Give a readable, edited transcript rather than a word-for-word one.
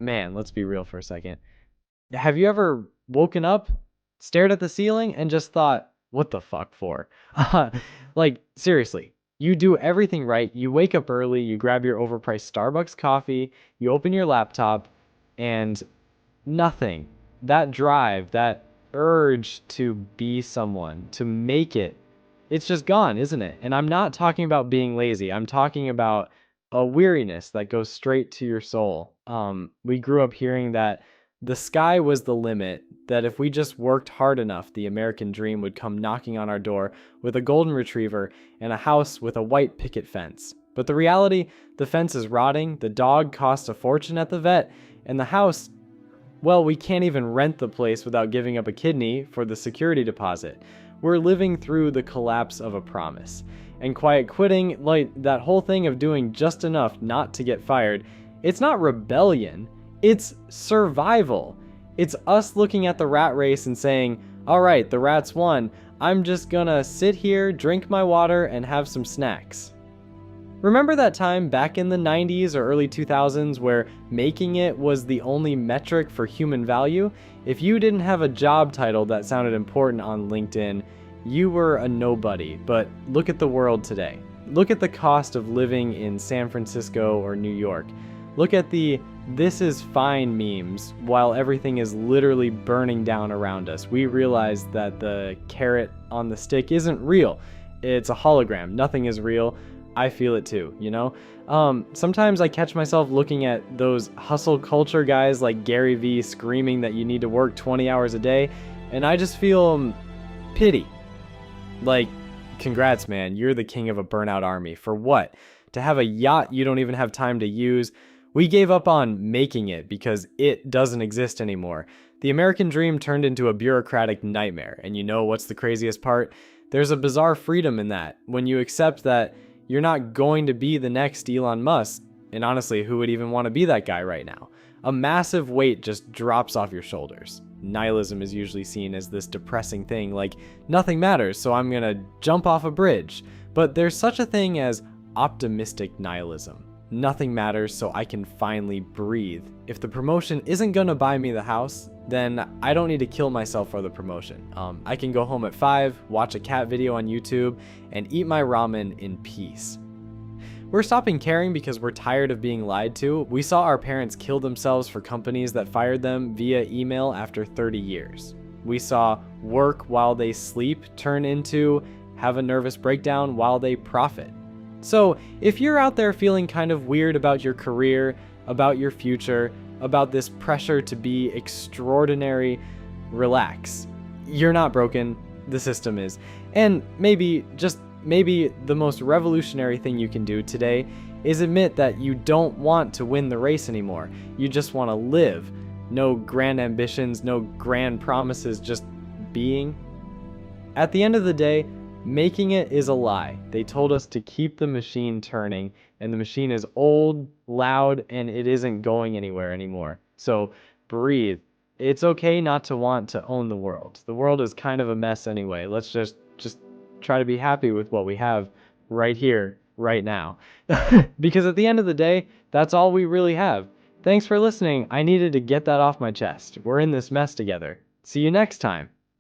man, let's be real for a second. Have you ever woken up, stared at the ceiling, and just thought, what the fuck for? Like, seriously, you do everything right. You wake up early, you grab your overpriced Starbucks coffee, you open your laptop, and nothing. That drive, that urge to be someone, to make it, it's just gone, isn't it? And I'm not talking about being lazy. I'm talking about a weariness that goes straight to your soul. We grew up hearing that the sky was the limit, that if we just worked hard enough, the American dream would come knocking on our door with a golden retriever and a house with a white picket fence. But the reality, the fence is rotting, the dog costs a fortune at the vet, and the house, well, we can't even rent the place without giving up a kidney for the security deposit. We're living through the collapse of a promise. And quiet quitting, like that whole thing of doing just enough not to get fired, it's not rebellion, it's survival. It's us looking at the rat race and saying, all right, the rats won. I'm just gonna sit here, drink my water, and have some snacks. Remember that time back in the 90s or early 2000s where making it was the only metric for human value? If you didn't have a job title that sounded important on LinkedIn, you were a nobody. But look at the world today. Look at the cost of living in San Francisco or New York. Look at the "this is fine" memes while everything is literally burning down around us. We realize that the carrot on the stick isn't real. It's a hologram. Nothing is real. I feel it too, you know? Sometimes I catch myself looking at those hustle culture guys like Gary Vee screaming that you need to work 20 hours a day, and I just feel pity. Like, congrats, man, you're the king of a burnout army. For what? To have a yacht you don't even have time to use? We gave up on making it because it doesn't exist anymore. The American dream turned into a bureaucratic nightmare, and you know what's the craziest part? There's a bizarre freedom in that, when you accept that you're not going to be the next Elon Musk, and honestly, who would even want to be that guy right now? A massive weight just drops off your shoulders. Nihilism is usually seen as this depressing thing, like nothing matters, so I'm gonna jump off a bridge. But there's such a thing as optimistic nihilism. Nothing matters, so I can finally breathe. If the promotion isn't gonna buy me the house, then I don't need to kill myself for the promotion. I can go home at 5, watch a cat video on YouTube, and eat my ramen in peace. We're stopping caring because we're tired of being lied to. We saw our parents kill themselves for companies that fired them via email after 30 years. We saw work while they sleep turn into have a nervous breakdown while they profit. So if you're out there feeling kind of weird about your career, about your future, about this pressure to be extraordinary, relax. You're not broken, the system is. And maybe, just maybe, the most revolutionary thing you can do today is admit that you don't want to win the race anymore. You just want to live. No grand ambitions, no grand promises, just being. At the end of the day, making it is a lie. They told us to keep the machine turning, and the machine is old, loud, and it isn't going anywhere anymore. So breathe. It's okay not to want to own the world. The world is kind of a mess anyway. Let's just try to be happy with what we have right here, right now. Because at the end of the day, that's all we really have. Thanks for listening. I needed to get that off my chest. We're in this mess together. See you next time.